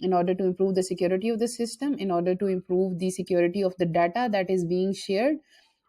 In order to improve the security of the system, in order to improve the security of the data that is being shared,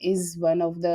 is one of the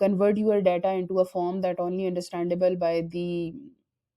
convert your data into a form that only understandable by the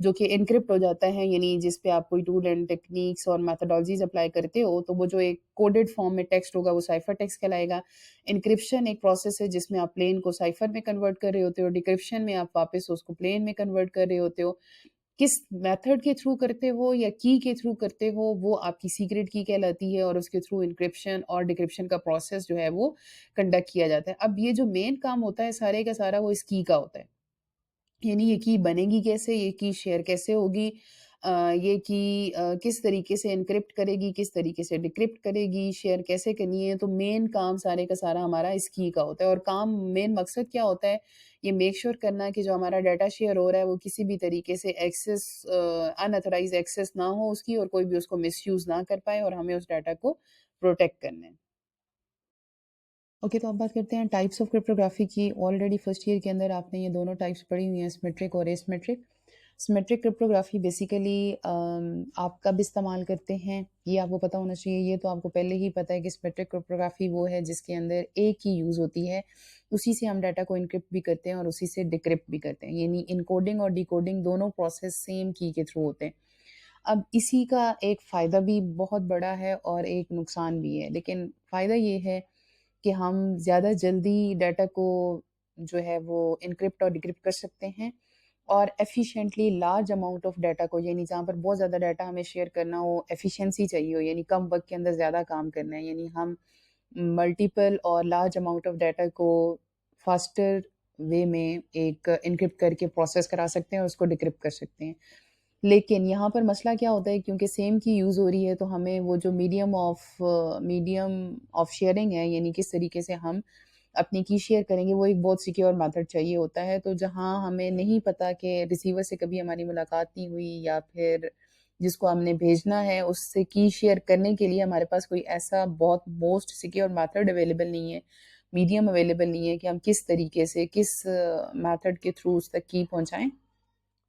جو کہ encrypt ہو جاتا ہے، یعنی جس پہ آپ کوئی tool and techniques اور میتھڈالوجیز اپلائی کرتے ہو تو وہ جو ایک کوڈڈ فارم میں ٹیکسٹ ہوگا وہ سائفر ٹیکسٹ کہلائے گا. انکرپشن ایک پروسیس ہے جس میں آپ پلین کو سائفر میں کنورٹ کر رہے ہوتے ہو، ڈیکرپشن میں آپ واپس اس کو پلین میں کنورٹ کر رہے ہوتے ہو. کس میتھڈ کے تھرو کرتے ہو یا کی کے تھرو کرتے ہو وہ آپ کی سیکرٹ کی کہلاتی ہے، اور اس کے تھرو انکرپشن اور ڈیکرپشن کا پروسیس جو ہے وہ کنڈکٹ کیا جاتا ہے. اب یہ جو مین کام ہوتا ہے سارے کا سارا وہ اس کی کا ہوتا ہے، یعنی یہ کی بنے گی کیسے، یہ کی شیئر کیسے ہوگی، یہ کی کس طریقے سے انکرپٹ کرے گی، کس طریقے سے ڈیکرپٹ کرے گی، شیئر کیسے کرنی ہے. تو مین کام سارے کا سارا ہمارا اس کی کا ہوتا ہے. اور کام مین مقصد کیا ہوتا ہے، یہ میک شور کرنا کہ جو ہمارا ڈیٹا شیئر ہو رہا ہے وہ کسی بھی طریقے سے ایکسیس اناتھورائز ایکسیس نہ ہو اس کی، اور کوئی بھی اس کو مس یوز نہ کر پائے، اور ہمیں اس ڈیٹا کو پروٹیکٹ کرنا ہے. اوکے، تو اب بات کرتے ہیں ٹائپس آف کرپٹوگرافی کی. آلریڈی فرسٹ ایئر کے اندر آپ نے یہ دونوں ٹائپس پڑھی ہوئی ہیں، سمیٹرک اور ایسمیٹرک. سمیٹرک کرپٹوگرافی بیسیکلی آپ کب استعمال کرتے ہیں یہ آپ کو پتہ ہونا چاہیے. یہ تو آپ کو پہلے ہی پتہ ہے کہ سمیٹرک کرپٹوگرافی وہ ہے جس کے اندر ایک ہی یوز ہوتی ہے، اسی سے ہم ڈیٹا کو انکرپٹ بھی کرتے ہیں اور اسی سے ڈیکرپٹ بھی کرتے ہیں، یعنی انکوڈنگ اور ڈیکوڈنگ دونوں پروسیس سیم کی کے تھرو ہوتے ہیں. اب اسی کا ایک فائدہ بھی بہت بڑا ہے اور ایک نقصان بھی ہے. لیکن فائدہ یہ ہے کہ ہم زیادہ جلدی ڈیٹا کو جو ہے وہ انکرپٹ اور ڈیکرپٹ کر سکتے ہیں، اور efficiently large amount of data کو، یعنی جہاں پر بہت زیادہ ڈیٹا ہمیں شیئر کرنا ہو، ایفیشینسی چاہیے ہو، یعنی کم وقت کے اندر زیادہ کام کرنا ہے، یعنی ہم ملٹیپل اور لارج اماؤنٹ آف ڈیٹا کو فاسٹر وے میں ایک انکرپٹ کر کے پروسیس کرا سکتے ہیں اور اس کو ڈیکرپٹ کر سکتے ہیں. لیکن یہاں پر مسئلہ کیا ہوتا ہے، کیونکہ سیم کی یوز ہو رہی ہے تو ہمیں وہ جو میڈیم آف شیئرنگ ہے، یعنی کس طریقے سے ہم اپنی کی شیئر کریں گے، وہ ایک بہت سیکیور میتھڈ چاہیے ہوتا ہے. تو جہاں ہمیں نہیں پتا کہ ریسیور سے کبھی ہماری ملاقات نہیں ہوئی، یا پھر جس کو ہم نے بھیجنا ہے اس سے کی شیئر کرنے کے لیے ہمارے پاس کوئی ایسا بہت موسٹ سیکیور میتھڈ اویلیبل نہیں ہے، میڈیم اویلیبل نہیں ہے کہ ہم کس طریقے سے کس میتھڈ کے تھرو اس تک کی پہنچائیں،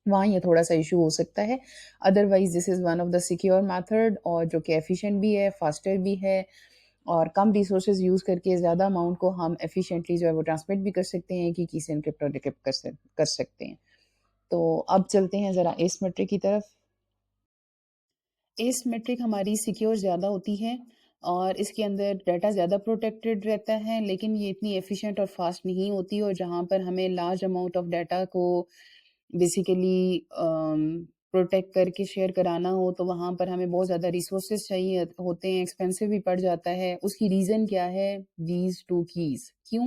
وہاں یہ تھوڑا سا ایشو ہو سکتا ہے. Otherwise this is one of the secure method, اور جو کہ ایفیشینٹ بھی ہے، فاسٹر بھی ہے، اور کم ریسورسز یوز کر کے زیادہ اماؤنٹ کو ہم ایفیشینٹلی جو ہے وہ ٹرانسمٹ بھی کر سکتے ہیں، کہ کی سے انکرپٹ اور ڈیکرپٹ کر سکتے ہیں. تو اب چلتے ہیں ذرا ایس میٹرک کی طرف. ایس میٹرک ہماری سیکیور زیادہ ہوتی ہے اور اس کے اندر ڈیٹا زیادہ پروٹیکٹڈ رہتا ہے، لیکن یہ اتنی ایفیشینٹ اور فاسٹ نہیں ہوتی، اور جہاں پر ہمیں لارج اماؤنٹ آف ڈیٹا کو بیسیکلی پروٹیکٹ کر کے شیئر کرانا ہو تو وہاں پر ہمیں بہت زیادہ ریسورسز چاہیے ہوتے ہیں، ایکسپینسو بھی پڑ جاتا ہے. اس کی ریزن کیا ہے؟ These two keys. کیوں؟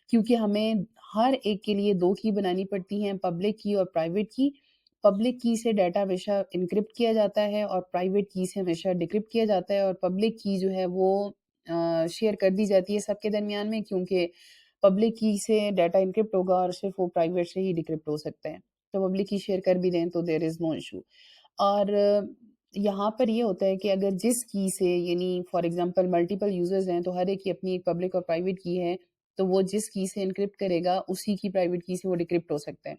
کیونکہ ہمیں ہر ایک کے لیے دو کی بنانی پڑتی ہیں، پبلک کی اور پرائیویٹ کی. پبلک کی سے ڈیٹا ہمیشہ انکرپٹ کیا جاتا ہے اور پرائیویٹ کی سے ہمیشہ ڈیکرپٹ کیا جاتا ہے، اور پبلک کی جو ہے وہ شیئر کر دی جاتی ہے سب کے درمیان میں، کیونکہ پبلک کی سے ڈیٹا انکرپٹ ہوگا اور صرف وہ پرائیویٹ سے ہی ڈیکرپٹ ہو سکتا ہے. تو پبلک کی شیئر کر بھی دیں تو دیر از نو ایشو. اور یہاں پر یہ ہوتا ہے کہ اگر جس کی سے، یعنی فار ایگزامپل ملٹیپل یوزرز ہیں تو ہر ایک کی اپنی ایک پبلک اور پرائیویٹ کی ہے، تو وہ جس کی سے انکرپٹ کرے گا اسی کی پرائیویٹ کی سے وہ ڈیکرپٹ ہو سکتا ہے.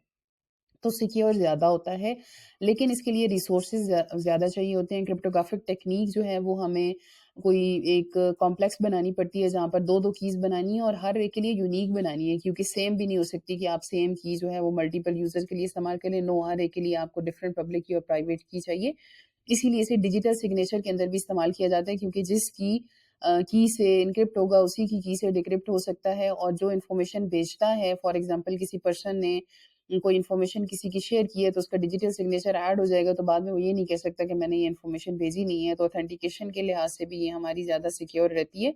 تو سیکیور زیادہ ہوتا ہے، لیکن اس کے لیے ریسورسز زیادہ چاہیے ہوتے ہیں. کرپٹوگرافک ٹیکنیک جو ہے وہ ہمیں کوئی ایک کمپلیکس بنانی پڑتی ہے جہاں پر دو دو کیز بنانی ہے اور ہر ایک کے لیے یونیک بنانی ہے، کیونکہ سیم بھی نہیں ہو سکتی کہ آپ سیم کی جو ہے وہ ملٹیپل یوزر کے لیے استعمال کریں. نو، ہر ایک کے لیے آپ کو ڈفرینٹ پبلک کی اور پرائیویٹ کی چاہیے. اسی لیے اسے ڈیجیٹل سگنیچر کے اندر بھی استعمال کیا جاتا ہے، کیونکہ جس کی سے انکرپٹ ہوگا اسی کی سے ڈیکرپٹ ہو سکتا ہے. اور جو انفارمیشن بیچتا ہے، فار ایگزامپل کسی پرسن نے کوئی انفارمیشن کسی کی شیئر کی ہے تو اس کا ڈیجیٹل سگنیچر ایڈ ہو جائے گا، تو بعد میں وہ یہ نہیں کہہ سکتا کہ میں نے یہ انفارمیشن بھیجی نہیں ہے. تو اوتھینٹیکیشن کے لحاظ سے بھی یہ ہماری زیادہ سیکیور رہتی ہے،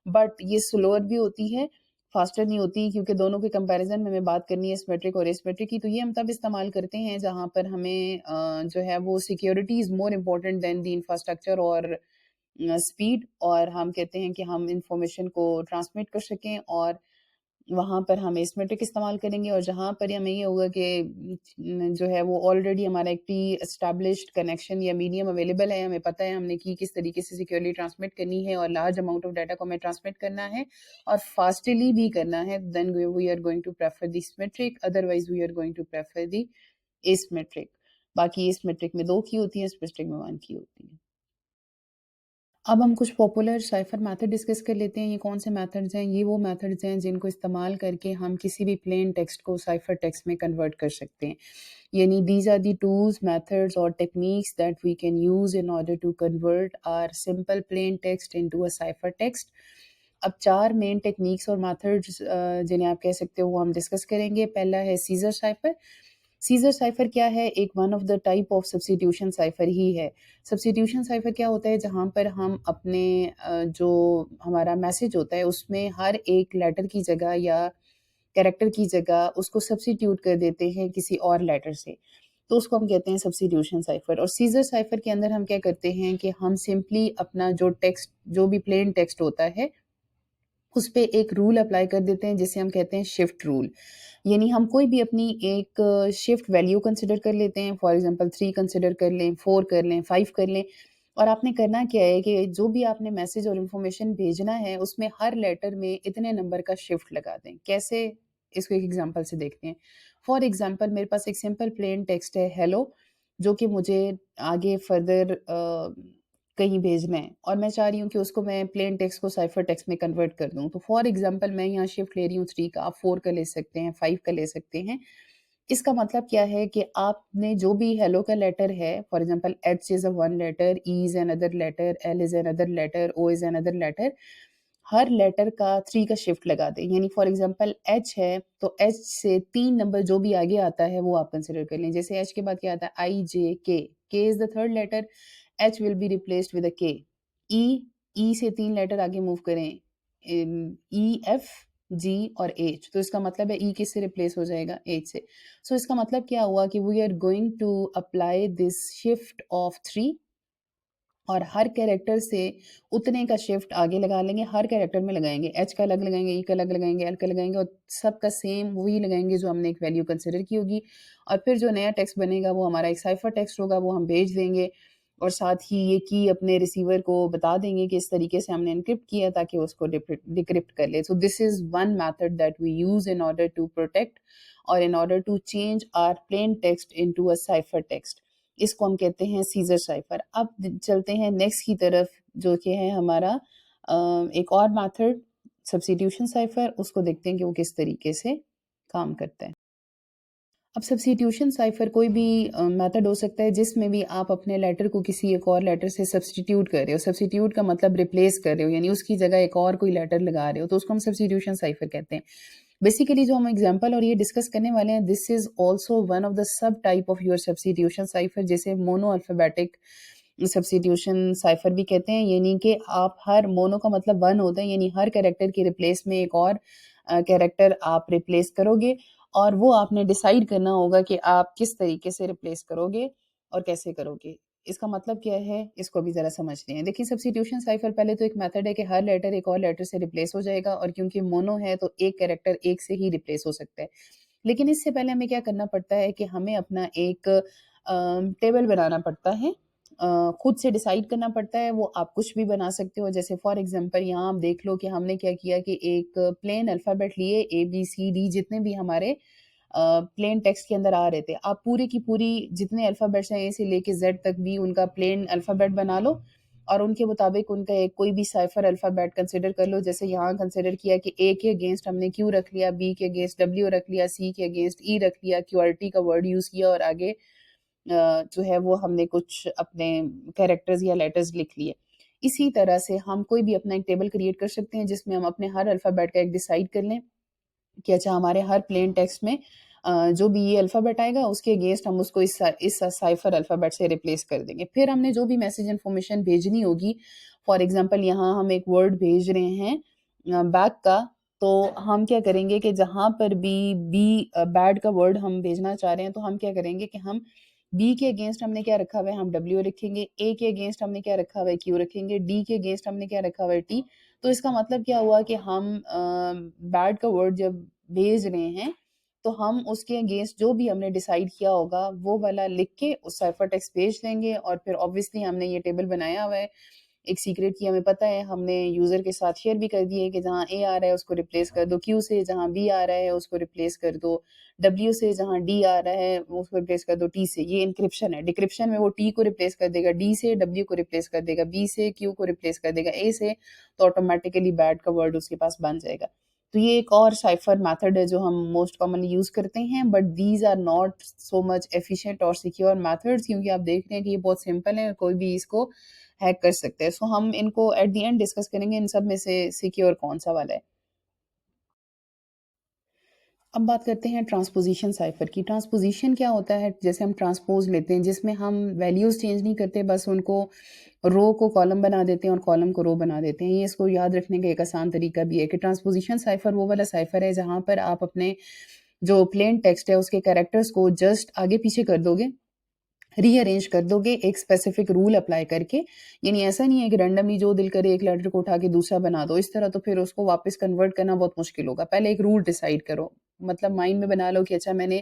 بٹ یہ سلوور بھی ہوتی ہے، فاسٹر نہیں ہوتی. کیونکہ دونوں کے کمپیریزن میں ہمیں بات کرنی ہے سمیٹرک اور ایسمیٹرک کی، تو یہ ہم تب استعمال کرتے ہیں جہاں پر ہمیں جو ہے وہ security is more important then the infrastructure اور اسپیڈ، اور ہم کہتے ہیں کہ ہم انفارمیشن کو ٹرانسمٹ کر سکیں، اور وہاں پر ہم ایسمیٹرک استعمال کریں گے. اور جہاں پر ہمیں یہ ہوگا کہ جو ہے وہ آلریڈی ہمارا ایک پری اسٹیبلشڈ کنیکشن یا میڈیم اویلیبل ہے، ہمیں پتہ ہے ہم نے کی کس طریقے سے سیکیورلی ٹرانسمٹ کرنی ہے اور لارج اماؤنٹ آف ڈیٹا کو ہمیں ٹرانسمٹ کرنا ہے اور فاسٹلی بھی کرنا ہے، then we are going to prefer the symmetric, otherwise we are going to prefer the asymmetric. باقی ایسمیٹرک میں 2 کی ہوتی ہیں، سیمیٹرک میں 1 کی ہوتی ہیں. اب ہم کچھ پاپولر سائفر میتھڈ ڈسکس کر لیتے ہیں. یہ کون سے میتھڈز ہیں؟ یہ وہ میتھڈز ہیں جن کو استعمال کر کے ہم کسی بھی پلین ٹیکسٹ کو سائفر ٹیکسٹ میں کنورٹ کر سکتے ہیں. یعنی these are the tools, methods اور techniques that we can use in order to convert our simple plain text into a cipher text. اب 4 مین ٹیکنیکس اور میتھڈز جنہیں آپ کہہ سکتے ہو وہ ہم ڈسکس کریں گے. پہلا ہے سیزر سائفر. سیزر سائفر کیا ہے؟ ایک one of the type of substitution cipher ہی ہے. سبسٹیوشن سائفر کیا ہوتا ہے؟ جہاں پر ہم اپنے جو ہمارا میسج ہوتا ہے اس میں ہر ایک لیٹر کی جگہ یا کیریکٹر کی جگہ اس کو سبسٹیٹیوٹ کر دیتے ہیں کسی اور لیٹر سے، تو اس کو ہم کہتے ہیں سبسٹیوشن سائفر. اور سیزر سائفر کے اندر ہم کیا کرتے ہیں کہ ہم سمپلی اپنا جو ٹیکسٹ، جو بھی پلین ٹیکسٹ ہوتا ہے اس پہ ایک رول اپلائی کر دیتے ہیں جسے ہم کہتے ہیں شفٹ رول. یعنی ہم کوئی بھی اپنی ایک شفٹ ویلیو کنسیڈر کر لیتے ہیں. فار ایگزامپل 3 کنسیڈر کر لیں، 4 کر لیں، 5 کر لیں، اور آپ نے کرنا کیا ہے کہ جو بھی آپ نے میسج اور انفارمیشن بھیجنا ہے اس میں ہر لیٹر میں اتنے نمبر کا شفٹ لگا دیں. کیسے؟ اس کو ایک ایگزامپل سے دیکھتے ہیں. فار ایگزامپل میرے پاس ایک سمپل پلین ٹیکسٹ ہے ہیلو، جو کہ مجھے آگے فردر کہیں بھیجنا ہے اور میں چاہ رہی ہوں کہ اس کو میں پلین ٹیکسٹ کو سائفر ٹیکسٹ میں کنورٹ کر دوں. تو فار ایگزامپل میں یہاں شفٹ لے رہی ہوں 3 کا، آپ 4 کا لے سکتے ہیں، 5 کا لے سکتے ہیں. اس کا مطلب کیا ہے کہ آپ نے جو بھی ہیلو کا لیٹر ہے، for example H is a one letter, E is another letter, L is another letter, O is another letter, ہر لیٹر کا 3 کا شفٹ لگا دیں. یعنی فار ایگزامپل ایچ ہے تو ایچ سے 3 نمبر جو بھی آگے آتا ہے وہ آپ کنسیڈر کر لیں. جیسے ایچ کے بعد کیا آتا ہے؟ آئی J K, K is the third letter, H will be replaced with a K. E سے 3 لیٹر آگے موو کریں، ای ایف جی اور ایچ، تو اس کا مطلب ہے ای کس سے ریپلیس ہو جائے گا؟ ایچ سے. سو اس کا مطلب کیا ہوا کہ we are going to apply this shift of 3 اور ہر کیریکٹر سے اتنے کا شفٹ آگے لگا لیں گے. ہر کیریکٹر میں لگائیں گے، ایچ کا الگ لگائیں گے، ای کا الگ لگائیں گے، ایل کا لگائیں گے، اور سب کا سیم وہی لگائیں گے جو ہم نے ایک ویلیو کنسیڈر کی ہوگی. اور پھر جو نیا ٹیکسٹ بنے گا وہ ہمارا ایک سائفر ٹیکسٹ ہوگا، وہ ہم بھیج دیں گے اور ساتھ ہی یہ کی اپنے ریسیور کو بتا دیں گے کہ اس طریقے سے ہم نے انکرپٹ کیا تاکہ اس کو ڈیکرپٹ کر لے. So this is one method that we use in order to protect or in order to change our plain text into a cipher text. اس کو ہم کہتے ہیں سیزر سائفر. اب چلتے ہیں نیکسٹ کی طرف جو کہ ہے ہمارا ایک اور میتھڈ سبسٹیوشن سائفر. اس کو دیکھتے ہیں کہ وہ کس طریقے سے کام کرتا ہے. اب سبسٹیوشن سائفر کوئی بھی میتھڈ ہو سکتا ہے جس میں بھی آپ اپنے لیٹر کو کسی ایک اور لیٹر سے سبسٹیٹیوٹ کر رہے ہو. سبسٹیٹیوٹ کا مطلب ریپلیس کر رہے ہو، یعنی اس کی جگہ ایک اور کوئی لیٹر لگا رہے ہو، تو اس کو ہم سبسٹیوشن سائفر کہتے ہیں. بیسیکلی جو ہم ایگزامپل اور یہ ڈسکس کرنے والے ہیں، this is also one of the sub type of your substitution cipher, جیسے مونو الفابیٹک سبسٹیوشن سائفر بھی کہتے ہیں. یعنی کہ آپ ہر مونو کا مطلب ون ہوتا ہے، یعنی ہر کیریکٹر کے ریپلیس میں ایک اور کیریکٹر آپ ریپلیس کرو گے اور وہ آپ نے ڈیسائیڈ کرنا ہوگا کہ آپ کس طریقے سے ریپلیس کرو گے اور کیسے کرو گے. اس کا مطلب کیا ہے اس کو بھی ذرا سمجھتے ہیں. دیکھیں سبسٹیوشن سائفر پہلے تو ایک میتھڈ ہے کہ ہر لیٹر ایک اور لیٹر سے ریپلیس ہو جائے گا، اور کیونکہ مونو ہے تو ایک کیریکٹر ایک سے ہی ریپلیس ہو سکتا ہے. لیکن اس سے پہلے ہمیں کیا کرنا پڑتا ہے کہ ہمیں اپنا ایک ٹیبل بنانا پڑتا ہے، خود سے ڈیسائیڈ کرنا پڑتا ہے. وہ آپ کچھ بھی بنا سکتے ہو. جیسے فار ایگزامپل یہاں آپ دیکھ لو کہ ہم نے کیا کیا کہ ایک پلین الفابیٹ لیے، اے بی سی ڈی، جتنے بھی ہمارے پلین ٹیکسٹ کے اندر آ رہے تھے. آپ پوری کی پوری جتنے الفابیٹس ہیں اے سے لے کے زیڈ تک بھی ان کا پلین الفابیٹ بنا لو اور ان کے مطابق ان کا ایک کوئی بھی سائفر الفابیٹ کنسیڈر کر لو. جیسے یہاں کنسیڈر کیا کہ اے کے اگینسٹ ہم نے کیو رکھ لیا، بی کے اگینسٹ ڈبلیو رکھ لیا، سی کے اگینسٹ ای رکھ لیا، کیو آر ٹی کا ورڈ یوز کیا، اور آگے جو ہے وہ ہم نے کچھ اپنے کیریکٹرز یا لیٹرز لکھ لیے. اسی طرح سے ہم کوئی بھی اپنا ایک ٹیبل کریٹ کر سکتے ہیں جس میں ہم اپنے ہر الفابیٹ کا ایک ڈیسائیڈ کر لیں کہ اچھا ہمارے ہر پلین ٹیکسٹ میں جو بھی یہ الفابیٹ آئے گا اس کے اگینسٹ ہم اس کو اس سائفر الفابیٹ سے ریپلیس کر دیں گے. پھر ہم نے جو بھی میسج انفارمیشن بھیجنی ہوگی، فار ایگزامپل یہاں ہم ایک ورڈ بھیج رہے ہیں بیک کا، تو ہم کیا کریں گے کہ جہاں پر بھی بیڈ کا ورڈ ہم بھیجنا چاہ رہے ہیں تو ہم کیا کریں گے کہ ہم بی کے اگینسٹ ہم نے کیا رکھا ہوا ہے، ہم ڈبلیو رکھیں گے، اے کے اگینسٹ ہم نے کیا رکھا ہوا ہے، کیو رکھیں گے، ڈی کے اگینسٹ ہم نے کیا رکھا ہوا ہے، ٹی. تو اس کا مطلب کیا ہوا کہ ہم بیڈ کا ورڈ جب بھیج رہے ہیں تو ہم اس کے اگینسٹ جو بھی ہم نے ڈیسائیڈ کیا ہوگا وہ والا لکھ کے اس سائفر ٹیکسٹ بھیج دیں گے. اور پھر obviously ہم نے یہ ٹیبل بنایا ہوا ہے، ایک سیکریٹ کی ہمیں پتہ ہے، ہم نے یوزر کے ساتھ شیئر بھی کر دی ہے کہ جہاں اے آ رہا ہے اس کو ریپلیس کر دو کیو سے، جہاں بی آ رہا ہے اس کو ریپلیس کر دو ڈبلیو سے، جہاں ڈی آ رہا ہے اس کو ریپلیس کر دو ٹی سے. یہ انکرپشن ہے. ڈکرپشن میں وہ ٹی کو ریپلیس کر دے گا ڈی سے، ڈبلیو کو ریپلیس کر دے گا بی سے، کیو کو ریپلیس کر دے گا اے سے، تو آٹومیٹیکلی بیڈ کا ورڈ اس کے پاس بن جائے گا. تو یہ ایک اور سائفر میتھڈ ہے جو ہم موسٹ کامنلی یوز کرتے ہیں، but these are not so much efficient اور سیکیور میتھڈس، کیونکہ آپ دیکھ رہے ہیں کہ یہ بہت سمپل ہے، کوئی بھی اس کو ہیک کر سکتے ہیں. سو ہم ان کو ایٹ دی اینڈ ڈسکس کریں گے ان سب میں سے سیکیور کون سا والا ہے. اب بات کرتے ہیں ٹرانسپوزیشن سائفر کی. ٹرانسپوزیشن کیا ہوتا ہے؟ جیسے ہم ٹرانسپوز لیتے ہیں جس میں ہم ویلیوز چینج نہیں کرتے، بس ان کو رو کو کالم بنا دیتے ہیں اور کالم کو رو بنا دیتے ہیں. یہ اس کو یاد رکھنے کا ایک آسان طریقہ بھی ہے کہ ٹرانسپوزیشن سائفر وہ والا سائفر ہے جہاں پر آپ اپنے جو پلین ٹیکسٹ ہے اس کے کریکٹرز کو جسٹ آگے پیچھے کر دو گے، ری ارینج کر دو گے ایک اسپیسیفک رول اپلائی کر کے. یعنی ایسا نہیں ہے کہ رینڈملی جو دل کرے ایک لیٹر کو اٹھا کے دوسرا بنا دو، اس طرح تو پھر اس کو واپس کنورٹ کرنا بہت مشکل ہوگا. پہلے ایک رول ڈیسائیڈ کرو، مطلب مائنڈ میں بنا لو کہ اچھا میں نے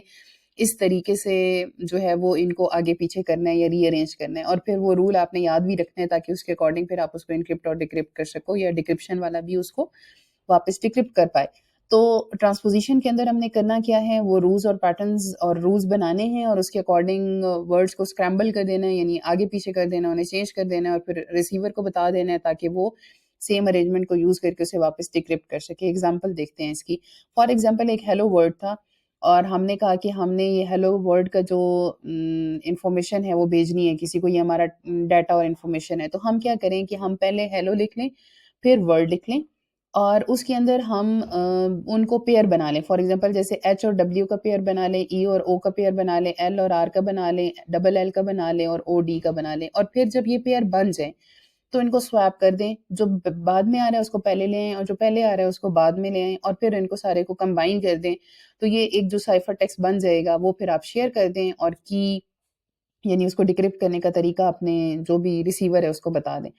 اس طریقے سے جو ہے وہ ان کو آگے پیچھے کرنا ہے یا ری ارینج کرنا ہے، اور پھر وہ رول آپ نے یاد بھی رکھنا ہے تاکہ اس کے اکارڈنگ پھر آپ اس کو انکرپٹ اور ڈیکرپٹ کر سکو، یا ڈیکرپشن والا بھی اس کو واپس ڈیکرپٹ کر پائے. تو ٹرانسپوزیشن کے اندر ہم نے کرنا کیا ہے، وہ رولز اور پیٹرنز اور رولز بنانے ہیں اور اس کے اکارڈنگ ورڈز کو اسکریمبل کر دینا ہے، یعنی آگے پیچھے کر دینا، انہیں چینج کر دینا ہے، اور پھر ریسیور کو بتا دینا ہے تاکہ وہ سیم ارینجمنٹ کو یوز کر کے اسے واپس ڈیکرپٹ کر سکے. ایگزامپل دیکھتے ہیں اس کی. فار ایگزامپل ایک ہیلو ورڈ تھا اور ہم نے کہا کہ ہم نے یہ ہیلو ورڈ کا جو انفارمیشن ہے وہ بھیجنی ہے کسی کو، یہ ہمارا ڈیٹا اور انفارمیشن ہے. تو ہم کیا کریں کہ ہم پہلے ہیلو لکھ لیں، پھر ورڈ لکھ لیں، اور اس کے اندر ہم ان کو پیئر بنا لیں. فار ایگزامپل جیسے ایچ اور ڈبلیو کا پیئر بنا لیں، ای اور او کا پیئر بنا لیں، ایل اور آر کا بنا لیں، ڈبل ایل کا بنا لیں، اور او ڈی کا بنا لیں. اور پھر جب یہ پیئر بن جائیں تو ان کو سویپ کر دیں، جو بعد میں آ رہا ہے اس کو پہلے لے آئیں اور جو پہلے آ رہا ہے اس کو بعد میں لے آئیں، اور پھر ان کو سارے کو کمبائن کر دیں. تو یہ ایک جو سائفر ٹیکسٹ بن جائے گا وہ پھر آپ شیئر کر دیں، اور کی یعنی اس کو ڈیکرپٹ کرنے کا طریقہ اپنے جو بھی ریسیور ہے اس کو بتا دیں.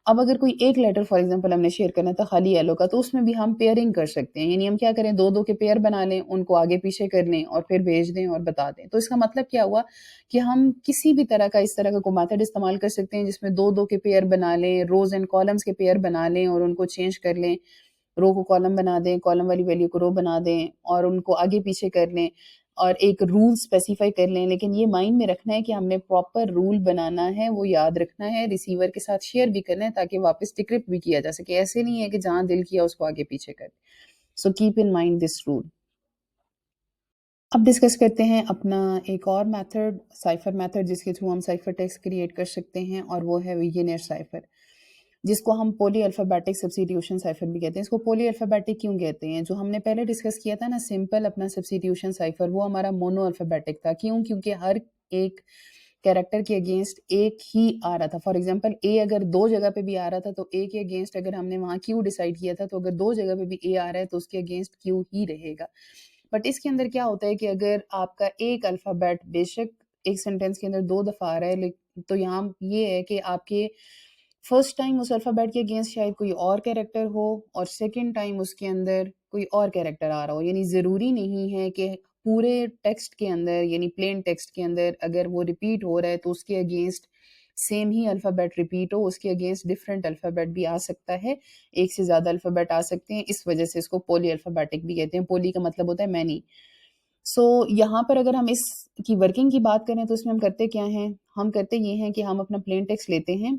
اب اگر کوئی ایک لیٹر فار ایگزامپل ہم نے شیئر کرنا تھا خالی ایلو کا، تو اس میں بھی ہم پیئرنگ کر سکتے ہیں. یعنی ہم کیا کریں، دو دو کے پیئر بنا لیں، ان کو آگے پیچھے کر لیں اور پھر بھیج دیں اور بتا دیں. تو اس کا مطلب کیا ہوا کہ ہم کسی بھی طرح کا اس طرح کا کوئی میتھڈ استعمال کر سکتے ہیں جس میں دو دو کے پیئر بنا لیں، روز اینڈ کالمز کے پیئر بنا لیں اور ان کو چینج کر لیں، رو کو کالم بنا دیں، کالم والی ویلیو کو رو بنا دیں اور ان کو آگے پیچھے کر لیں اور ایک رول اسپیسیفائی کر لیں. لیکن یہ مائنڈ میں رکھنا ہے کہ ہم نے پراپر رول بنانا ہے، وہ یاد رکھنا ہے، ریسیور کے ساتھ شیئر بھی کرنا ہے تاکہ واپس ڈیکرپٹ بھی کیا جا سکے. ایسے نہیں ہے کہ جہاں دل کیا اس کو آگے پیچھے کر. So keep in mind this rule. اب ڈسکس کرتے ہیں اپنا ایک اور میتھڈ، سائفر میتھڈ، جس کے تھرو ہم سائفر ٹیکسٹ کریٹ کر سکتے ہیں، اور وہ ہے ویگینئر سائفر، جس کو ہم پولی الفابیٹک سبسٹیٹیوشن سائفر بھی کہتے ہیں. اس کو پولی الفابیٹک کیوں کہتے ہیں؟ جو ہم نے پہلے ڈسکس کیا تھا نا سمپل اپنا سبسٹیٹیوشن سائفر، وہ ہمارا مونو الفابیٹک تھا. کیوں؟ کیونکہ ہر ایک کیریکٹر کے اگینسٹ ایک ہی آ رہا تھا. فار ایگزامپل اے اگر دو جگہ پہ بھی آ رہا تھا تو اے کے اگینسٹ اگر ہم نے وہاں کیو ڈیسائیڈ کیا تھا تو اگر دو جگہ پہ بھی اے آ رہا ہے تو اس کے اگینسٹ کیو ہی رہے گا. بٹ اس کے اندر کیا ہوتا ہے کہ اگر آپ کا ایک الفابیٹ بے شک ایک سینٹینس کے اندر دو دفعہ آ رہا ہے، تو یہاں یہ ہے کہ آپ کے فرسٹ ٹائم اس الفابیٹ کے اگینسٹ شاید کوئی اور کیریکٹر ہو اور سیکنڈ ٹائم اس کے اندر کوئی اور کیریکٹر آ رہا ہو. یعنی ضروری نہیں ہے کہ پورے ٹیکسٹ کے اندر، یعنی پلین ٹیکسٹ کے اندر اگر وہ ریپیٹ ہو رہا ہے تو اس کے اگینسٹ سیم ہی الفابیٹ ریپیٹ ہو، اس کے اگینسٹ ڈفرینٹ الفابیٹ بھی آ سکتا ہے، ایک سے زیادہ الفابیٹ آ سکتے ہیں. اس وجہ سے اس کو پولی الفابیٹک بھی کہتے ہیں. پولی کا مطلب ہوتا ہے مینی. سو یہاں پر اگر ہم اس کی ورکنگ کی بات کریں تو اس میں ہم کرتے کیا ہیں، ہم کرتے یہ ہیں کہ ہم اپنا پلین ٹیکسٹ لیتے ہیں،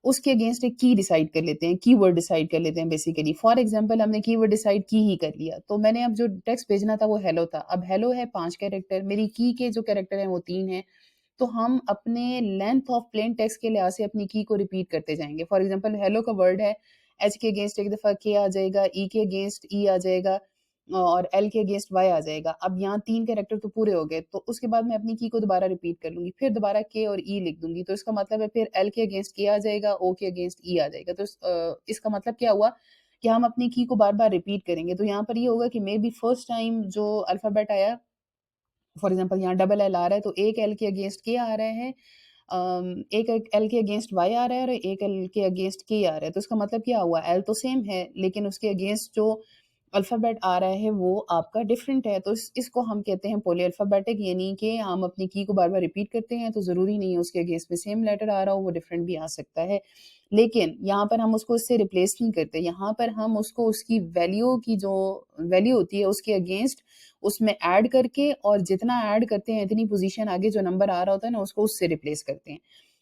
اس کے اگینسٹ ایک کی ڈیسائیڈ کر لیتے ہیں، کی ورڈ ڈیسائیڈ کر لیتے ہیں بیسیکلی. فار ایگزامپل ہم نے کی ورڈ ڈیسائیڈ کی ہی کر لیا، تو میں نے اب جو ٹیکسٹ بھیجنا تھا وہ ہیلو تھا. اب ہیلو ہے 5 کیریکٹر، میری کی کے جو کیریکٹر ہیں وہ 3 ہیں، تو ہم اپنے لینتھ آف پلین ٹیکسٹ کے لحاظ سے اپنی کی کو ریپیٹ کرتے جائیں گے. فار ایگزامپل ہیلو کا ورڈ ہے، ایچ کے اگینسٹ ایک دفعہ کے آ جائے گا، ای کے اگینسٹ ای آ جائے گا، اور ایل کے اگینسٹ وائی آ جائے گا. اب یہاں 3 کیریکٹر تو پورے ہو گئے، تو اس کے بعد میں اپنی کی کو دوبارہ ریپیٹ کر لوں گی، پھر دوبارہ کے اور ای لکھ دوں گی. تو اس کا مطلب ہے پھر ایل کے اگینسٹ کے آ جائے گا، او کے اگینسٹ ای آ جائے گا. تو اس کا مطلب کیا ہوا کہ ہم اپنی کی کو بار بار ریپیٹ کریں گے. تو یہاں پر یہ ہوگا کہ مے بی فرسٹ ٹائم جو الفابیٹ آیا، فار ایگزامپل یہاں ڈبل ایل آ رہا ہے تو ایک ایل کے اگینسٹ کے آ رہا ہے، ایک ایل کے اگینسٹ وائی آ رہا ہے اور ایک ایل کے اگینسٹ کے آ رہا ہے. تو اس کا مطلب کیا ہوا، ایل تو سیم ہے لیکن اس کے اگینسٹ جو الفابیٹ آ رہا ہے وہ آپ کا ڈفرینٹ ہے. تو اس کو ہم کہتے ہیں پولی الفابیٹک، یعنی کہ ہم اپنی کی کو بار بار ریپیٹ کرتے ہیں تو ضروری نہیں ہے اس کے اگینسٹ میں سیم لیٹر آ رہا ہو، وہ ڈفرینٹ بھی آ سکتا ہے. لیکن یہاں پر ہم اس کو اس سے ریپلیس نہیں کرتے، یہاں پر ہم اس کو اس کی ویلیو کی جو ویلیو ہوتی ہے اس کے اگینسٹ اس میں ایڈ کر کے، اور جتنا ایڈ کرتے ہیں اتنی پوزیشن آگے جو نمبر آ رہا ہوتا ہے نا اس کو اس سے ریپلیس کرتے ہیں.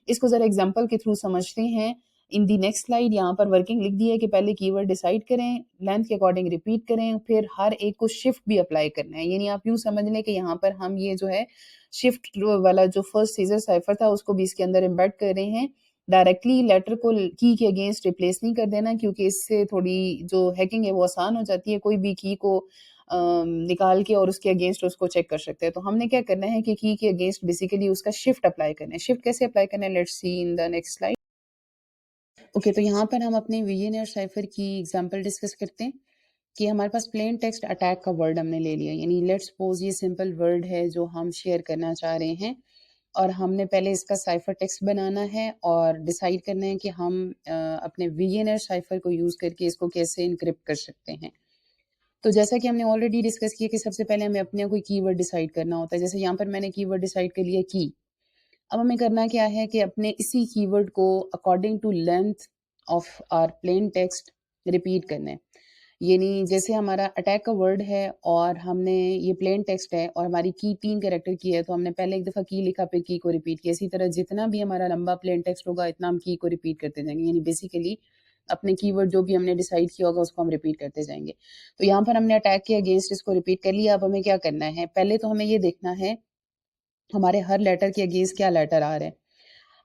اس کو ذرا ایگزامپل کے تھرو سمجھتے ہیں. ان دی نیکسٹ سلائیڈ یہاں پر ورکنگ لکھ دی ہے کہ پہلے کی ورڈ ڈیسائیڈ کریں، لینتھ کے اکارڈنگ ریپیٹ کریں، پھر ہر ایک کو شفٹ بھی اپلائی کرنا ہے. یعنی آپ یوں سمجھ لیں کہ یہاں پر ہم یہ جو ہے شفٹ والا جو فرسٹ سیزر سائفر تھا اس کو بھی اس کے اندر امبیڈ کر رہے ہیں. ڈائریکٹلی لیٹر کو کی کے اگینسٹ ریپلیس نہیں کر دینا، کیونکہ اس سے تھوڑی جو ہیکنگ ہے وہ آسان ہو جاتی ہے. کوئی بھی کی کو نکال کے اور اس کے اگینسٹ اس کو چیک کر سکتے ہیں. تو ہم نے کیا کرنا ہے کہ کی کے اگینسٹ بیسیکلی اس کا شفٹ اپلائی کرنا ہے. شفٹ کیسے اپلائی کرنا ہے؟ Let's see in the next slide. Okay, تو یہاں پر ہم اپنے ویژنر سائفر کی ایگزامپل ڈسکس کرتے ہیں کہ ہمارے پاس پلین ٹیکسٹ اٹیک کا ورڈ ہم نے لے لیا. یعنی لیٹ سپوز یہ سمپل ورڈ ہے جو ہم شیئر کرنا چاہ رہے ہیں، اور ہم نے پہلے اس کا سائفر ٹیکسٹ بنانا ہے اور ڈیسائیڈ کرنا ہے کہ ہم اپنے ویژنر سائفر کو یوز کر کے اس کو کیسے انکرپٹ کر سکتے ہیں. تو جیسا کہ ہم نے آلریڈی ڈسکس کیا کہ سب سے پہلے ہمیں اپنے کوئی کی ورڈ ڈیسائیڈ کرنا ہوتا ہے. جیسے یہاں پر میں نے کی ورڈ ڈیسائیڈ کر لیا کی. اب ہمیں کرنا کیا ہے کہ اپنے اسی کی ورڈ کو according to length of our plain text repeat کرنا ہے. یعنی جیسے ہمارا اٹیک کا ورڈ ہے اور ہم نے یہ پلین ٹیکسٹ ہے اور ہماری کی 3 کیریکٹر کی ہے، تو ہم نے پہلے ایک دفعہ کی لکھا پھر کی کو ریپیٹ کیا. اسی طرح جتنا بھی ہمارا لمبا پلین ٹیکسٹ ہوگا اتنا ہم کی کو ریپیٹ کرتے جائیں گے. یعنی بیسیکلی اپنے کی ورڈ جو بھی ہم نے ڈیسائیڈ کیا ہوگا اس کو ہم ریپیٹ کرتے جائیں گے. تو یہاں پر ہم نے اٹیک کے اگینسٹ اس کو ریپیٹ کر لیا. اب ہمیں کیا کرنا ہے؟ پہلے تو ہمیں یہ دیکھنا ہے ہمارے ہر لیٹر کے اگینسٹ کیا لیٹر آ رہا ہے.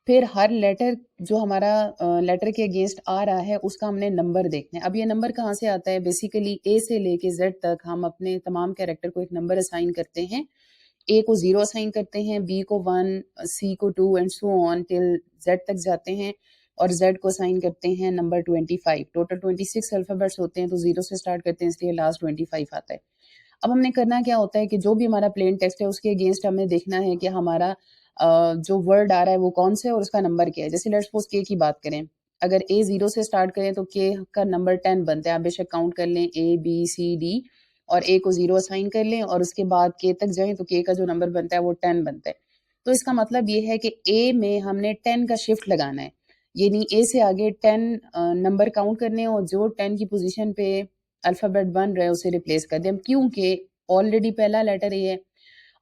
پھر ہر لیٹر جو ہمارا لیٹر کے اگینسٹ آ رہا ہے اس کا ہم نے نمبر دیکھنا ہے. اب یہ نمبر کہاں سے آتا ہے؟ بیسیکلی اے سے لے کے زیڈ تک ہم اپنے تمام کیریکٹر کو ایک نمبر اسائن کرتے ہیں. اے کو 0 اسائن کرتے ہیں، بی کو 1، سی کو 2 and so on till Z تک جاتے ہیں، اور زیڈ کو اسائن کرتے ہیں نمبر 25. ٹوٹل 26 الفابیٹس ہوتے ہیں، تو 0 سے اسٹارٹ کرتے ہیں اس لیے لاسٹ 25 آتا ہے. اب ہم نے کرنا کیا ہوتا ہے کہ جو بھی ہمارا پلین ٹیکسٹ ہے اس کے اگینسٹ ہمیں دیکھنا ہے کہ ہمارا جو ورڈ آ رہا ہے وہ کون سے اور اس کا نمبر کیا ہے. جیسے لیٹس سپوز کے کی بات کریں، اگر اے 0 سے اسٹارٹ کریں تو کے کا نمبر 10 بنتا ہے. آپ بے شک کاؤنٹ کر لیں اے بی سی ڈی، اور اے کو 0 اسائن کر لیں اور اس کے بعد کے تک جائیں تو کے کا جو نمبر بنتا ہے وہ 10 بنتا ہے. تو اس کا مطلب یہ ہے کہ اے میں ہم نے 10 کا شفٹ لگانا ہے. یعنی اے سے آگے 10 نمبر کاؤنٹ کرنے اور جو 10 کی پوزیشن پہ الفابیٹ بن رہا ہے اسے ریپلیس کر دیں. کیونکہ آلریڈی پہلا لیٹر اے ہے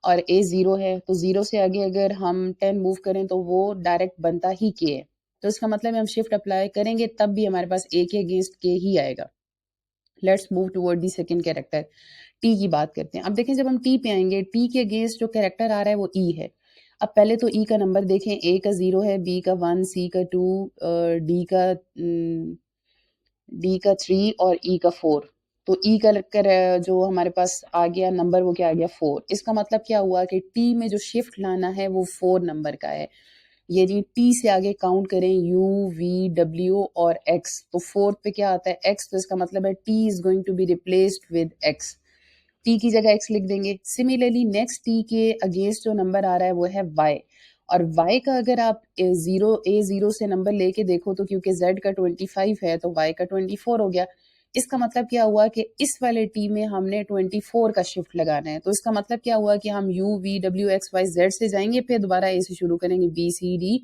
اور اے 0 ہے، تو 0 سے آگے اگر ہم 10 موو کریں تو وہ ڈائریکٹ بنتا ہی کے ہے. تو اس کا مطلب ہے ہم شفٹ اپلائی کریں گے تب بھی ہمارے پاس اے کے اگینسٹ کے ہی آئے گا. Let's move toward the second character. T کی بات کرتے ہیں. اب دیکھیں جب ہم ٹی پہ آئیں گے، ٹی کے اگینسٹ جو کیریکٹر آ رہا ہے وہ ای ہے. اب پہلے تو ای کا نمبر دیکھیں، اے کا 0 ہے، بی کا 1، سی کا 2، ڈی کا 3 اور ای کا 4. تو ای کا جو ہمارے پاس آ گیا نمبر وہ کیا آ گیا 4. اس کا مطلب کیا ہوا کہ ٹی میں جو شفٹ لانا ہے وہ 4 نمبر کا ہے. یعنی ٹی سے آگے کاؤنٹ کریں یو وی ڈبلیو اور ایکس، تو 4 پہ کیا آتا ہے ایکس. تو اس کا مطلب ہے T is going to be replaced with X. T کی جگہ ایکس لکھ دیں گے. سملرلی نیکسٹ ٹی کے اگینسٹ جو نمبر آ رہا ہے وہ ہے وائی. اور وائی کا اگر آپ اے 0 سے نمبر لے کے دیکھو تو کیونکہ زیڈ کا 25 ہے تو وائی کا 24 ہو گیا. اس کا مطلب کیا ہوا کہ اس والے ٹی میں ہم نے 24 کا شفٹ لگانا ہے. تو اس کا مطلب کیا ہوا کہ ہم U V W X Y Z سے جائیں گے، پھر دوبارہ اے سے شروع کریں گے بی سی ڈی.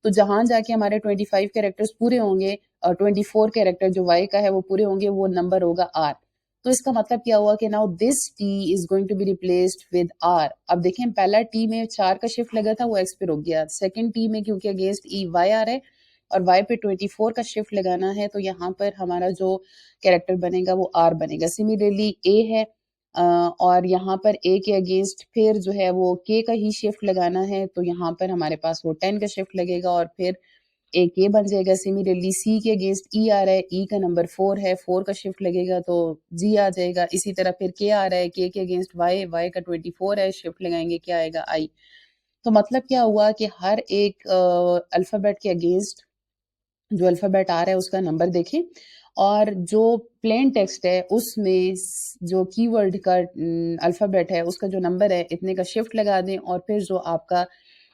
تو جہاں جا کے ہمارے 25 کیریکٹرز پورے ہوں گے اور 24 کیریکٹر جو وائی کا ہے وہ پورے ہوں گے، وہ نمبر ہوگا آر. تو اس کا مطلب کیا ہوا کہ now this T is going to be replaced with R. اب دیکھیں پہلا ٹی میں 4 کا شفٹ لگا تھا وہ ایکس پہ رک گیا. سیکنڈ ٹی میں کیونکہ اگینسٹ ای وائی آ رہا ہے اور وائی پہ 24 کا شفٹ لگانا ہے، تو یہاں پر ہمارا جو کیریکٹر بنے گا وہ آر بنے گا. سملرلی اے ہے اور یہاں پر اے کے اگینسٹ پھر جو ہے وہ کے کا ہی شفٹ لگانا ہے، تو یہاں پر ہمارے پاس وہ 10 کا شفٹ لگے گا اور پھر ایک یہ بن جائے گا. سملرلی سی کے اگینسٹ ای آ رہا ہے، ای کا نمبر 4 ہے، 4 کا شفٹ لگے گا تو جی آ جائے گا. اسی طرح پھر کے آ رہا ہے، کے اگینسٹ وائی، وائی کا 24 ہے، شفٹ لگائیں گے کیا آئے گا آئی. تو مطلب کیا ہوا کہ ہر ایک الفابیٹ کے اگینسٹ جو الفابیٹ آ رہا ہے اس کا نمبر دیکھیں، اور جو پلین ٹیکسٹ ہے اس میں جو کی ورڈ کا الفابیٹ ہے اس کا جو نمبر ہے اتنے کا شفٹ لگا دیں، اور پھر جو آپ کا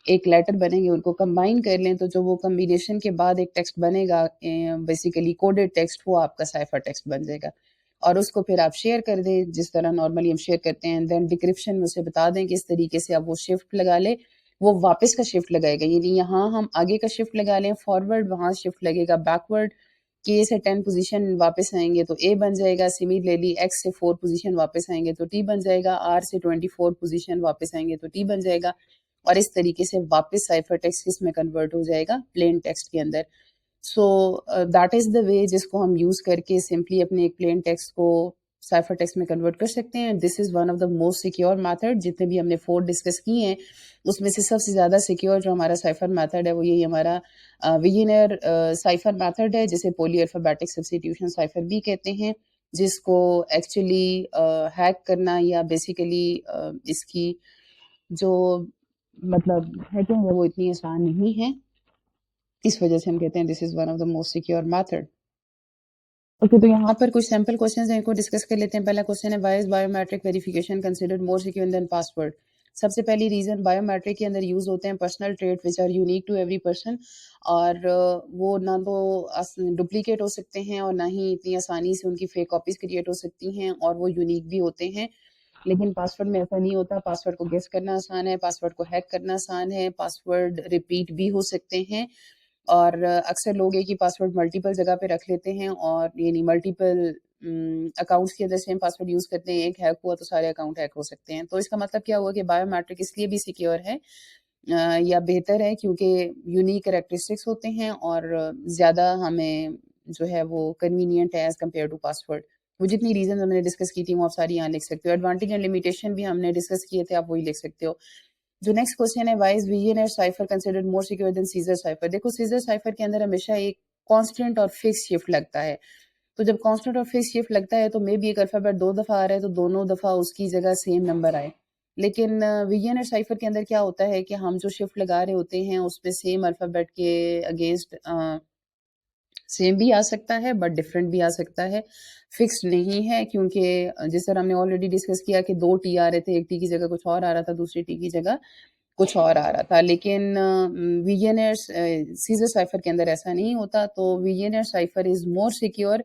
ایک لیٹر بنیں گے ان کو کمبائن کر لیں. تو جو وہ کمبینیشن کے بعد ایک ٹیکسٹ بنے گا بیسیکلی کوڈڈ ٹیکسٹ، وہ آپ کا سائفر ٹیکسٹ بن جائے گا. اور اس کو پھر آپ شیئر کر دیں جس طرح نارملی ہم شیئر کرتے ہیں. دین ڈسکرپشن میں اسے بتا دیں کہ اس طریقے سے آپ وہ شفٹ لگا لیں وہ واپس کا شفٹ لگائے گا. یعنی یہاں ہم آگے کا شفٹ لگا لیں فارورڈ، وہاں شفٹ لگے گا بیکورڈ. K سے 10 پوزیشن واپس آئیں گے تو A بن جائے گا. سملرلی X سے 4 پوزیشن واپس آئیں گے تو T بن جائے گا. R سے 24 پوزیشن واپس آئیں گے تو T بن جائے گا. اور اس طریقے سے واپس سائفر ٹیکسٹ کس میں کنورٹ ہو جائے گا؟ پلین ٹیکسٹ کے اندر. سو دیٹ از دا وے جس کو ہم یوز کر کے سمپلی اپنے ایک پلین ٹیکسٹ کو سائفر ٹیکسٹ میں کنورٹ کر سکتے ہیں. This is one of the most secure method. جتنے بھی ہم نے 4 ڈسکس کیے ہیں اس میں سے سب سے زیادہ سیکیور جو ہمارا سائفر میتھڈ ہے وہ یہی ہمارا ویجینر سائفر میتھڈ ہے، جسے پولی الفابیٹک سبسٹیوشن سائفر بھی کہتے ہیں، جس کو ایکچولی ہیک کرنا یا بیسیکلی اس کی جو مطلب ہیکنگ ہے وہ اتنی آسان نہیں ہے. اس وجہ سے ہم کہتے ہیں this is one of the most secure method. Okay, تو یہاں پر کچھ سیمپل کوشچنز ہیں، ان کو ڈسکس کر لیتے ہیں. پہلا کوشچن ہے why is biometric verification considered more secure than password. سب سے پہلی ریزن بایو میٹرک کے اندر یوز ہوتے ہیں personal trait which are unique to every person, اور وہ نہ تو ڈپلیکیٹ ہو سکتے ہیں اور نہ ہی اتنی آسانی سے ان کی فیک کاپیز کریٹ ہو سکتی ہیں، اور وہ یونیک بھی ہوتے ہیں. لیکن پاسورڈ میں ایسا نہیں ہوتا. پاسورڈ کو گیس کرنا آسان ہے، پاسورڈ کو ہیک کرنا آسان ہے، پاسورڈ ریپیٹ بھی ہو سکتے ہیں، اور اکثر لوگ ایک ہی پاسورڈ ملٹیپل جگہ پہ رکھ لیتے ہیں، اور یعنی ملٹیپل اکاؤنٹس کے اندر سیم پاسورڈ یوز کرتے ہیں. ایک ہیک ہوا تو سارے اکاؤنٹ ہیک ہو سکتے ہیں. تو اس کا مطلب کیا ہوا کہ بایو میٹرک اس لیے بھی سیکیور ہے یا بہتر ہے کیونکہ یونیک کریکٹرسٹکس ہوتے ہیں اور زیادہ ہمیں جو ہے وہ کنوینئنٹ ہے ایز کمپیئر ٹو پاسورڈ. وہ جتنی ریزن ہم نے ڈسکس کی تھی وہ آپ ساری یہاں لکھ سکتے ہو. ایڈوانٹیج اینڈ لمیٹیشن بھی ہم نے ڈسکس کیے تھے، آپ وہی لکھ سکتے ہو. جو نیکسٹ کوشچن ہے why is Vigenère cipher considered more secure then scissor cipher. دیکھو سیزر سائفر کے اندر ہمیشہ ایک کانسٹنٹ اور فکس شفٹ لگتا ہے. تو جب کانسٹنٹ اور فکس شفٹ لگتا ہے تو مے بی ایک الفابیٹ 2 دفعہ آ رہا ہے تو دونوں دفعہ اس کی جگہ سیم نمبر آئے. لیکن ویجینر سائفر کے اندر کیا ہوتا ہے کہ ہم جو شفٹ لگا رہے ہوتے ہیں اس پہ سیم الفابیٹ کے اگینسٹ سیم بھی آ سکتا ہے بٹ ڈفرینٹ بھی آ سکتا ہے، فکسڈ نہیں ہے. کیونکہ جس طرح ہم نے آلریڈی ڈسکس کیا کہ 2 ٹی آ رہے تھے، ایک ٹی کی جگہ کچھ اور آ رہا تھا، دوسری ٹی کی جگہ کچھ اور آ رہا تھا. لیکن ویجینر سیزر سائفر کے اندر ایسا نہیں ہوتا. تو Vigenere cipher is more secure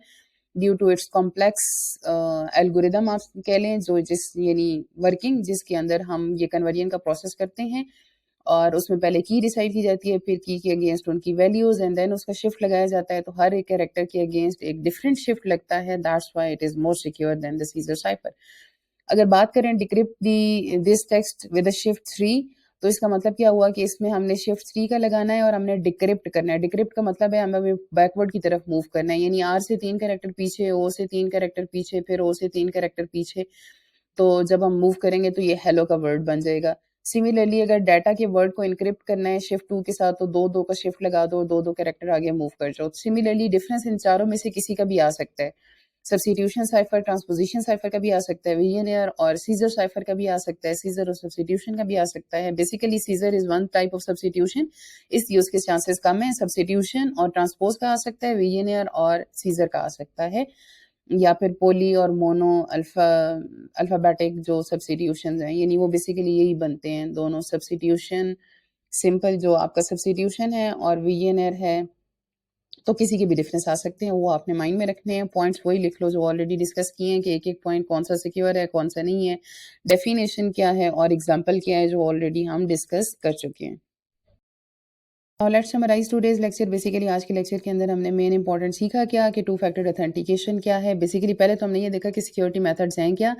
due to its complex algorithm آپ کہہ لیں، جو یعنی ورکنگ جس کے اندر ہم یہ کنورژن کا پروسیس کرتے ہیں، اور اس میں پہلے کی ڈیسائیڈ کی جاتی ہے، پھر کی کے اگینسٹ ان کی ویلیوز، اینڈ دین اس کا شفٹ لگایا جاتا ہے. تو ہر ایک کیریکٹر کے اگینسٹ ایک ڈفرینٹ شفٹ لگتا ہے. That's why it is more secure than the Caesar cipher. اگر بات کریں decrypt this text with shift 3، تو اس کا مطلب کیا ہوا کہ اس میں ہم نے شفٹ 3 کا لگانا ہے اور ہم نے ڈیکرپٹ کرنا ہے. ڈیکرپٹ کا مطلب ہے ہمیں بیکورڈ کی طرف موو کرنا ہے، یعنی آر سے 3 کیریکٹر پیچھے، او سے 3 کیریکٹر پیچھے، پھر او سے 3 کیریکٹر پیچھے. تو جب ہم موو کریں گے تو یہ ہیلو کا ورڈ بن جائے گا. سملرلی اگر ڈیٹا کے ورڈ کو انکرپٹ کرنا ہے شفٹ 2 کے ساتھ تو 2 کا شفٹ لگا دو، 2 کیریکٹر آگے موو کر جاؤ. سملرلی ڈفرینس ان چاروں میں سے کسی کا بھی آ سکتا ہے. سبسٹیوشن سائفر، ٹرانسپوزیشن سائفر کا بھی آ سکتا ہے، ویجینر اور سیزر سائفر کا بھی آ سکتا ہے، سیزر اور سبسٹیوشن کا بھی آ سکتا ہے. Basically Caesar is one type of substitution, اس لیے اس کے چانسز کم ہیں. سبسٹیوشن اور ٹرانسپوز کا آ سکتا ہے، ویجینر اور سیزر کا آ سکتا ہے، یا پھر پولی اور مونو الفابیٹک جو سبسٹیوشنز ہیں، یعنی وہ بیسیکلی یہی بنتے ہیں دونوں. سبسٹیوشن سمپل جو آپ کا سبسٹیوشن ہے اور ویجینر ہے، تو کسی کے بھی ڈفرینس آ سکتے ہیں، وہ آپ نے مائنڈ میں رکھنے ہیں. پوائنٹس وہی لکھ لو جو آلریڈی ڈسکس کیے ہیں کہ ایک ایک پوائنٹ کون سا سیکیور ہے کون سا نہیں ہے، ڈیفینیشن کیا ہے اور ایگزامپل کیا ہے جو آلریڈی ہم ڈسکس کر چکے ہیں. Let's summarise today's lecture. Basically آج کے لیکچر کے اندر ہم نے مین امپورٹنٹ سیکھا کیا کہ 2 فیکٹر اتھینٹیکیشن کیا ہے. بیسیکلی پہلے تو ہم نے یہ دیکھا کہ سیکیورٹی میتھڈز ہیں کیا،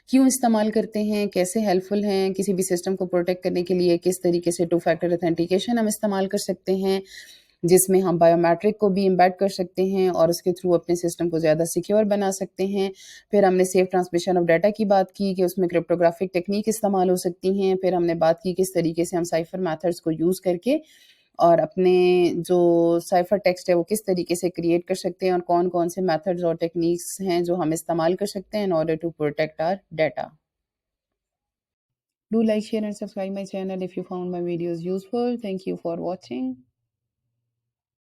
کیوں استعمال کرتے ہیں، کیسے ہیلپ فل ہیں کسی بھی سسٹم کو پروٹیکٹ کرنے کے لیے، کس طریقے سے 2 فیکٹر اتھینٹیکیشن ہم استعمال کر سکتے ہیں جس میں ہم بایو میٹرک کو بھی امبیڈ کر سکتے ہیں اور اس کے تھرو اپنے سسٹم کو زیادہ سیکیور بنا سکتے ہیں. پھر ہم نے سیف ٹرانسمیشن آف ڈیٹا کی بات کی کہ اس میں کرپٹوگرافک ٹیکنیک استعمال ہو سکتی ہیں. پھر ہم نے بات کی کس طریقے سے ہم سائفر میتھڈس کو یوز کر کے اور اپنے جو سائفر ٹیکسٹ ہے وہ کس طریقے سے کریٹ کر سکتے ہیں، اور کون کون سے میتھڈز اور ٹیکنیکس ہیں جو ہم استعمال کر سکتے ہیں in order to protect our data. Do like, share and subscribe my channel if you found my videos useful. Thank you for watching.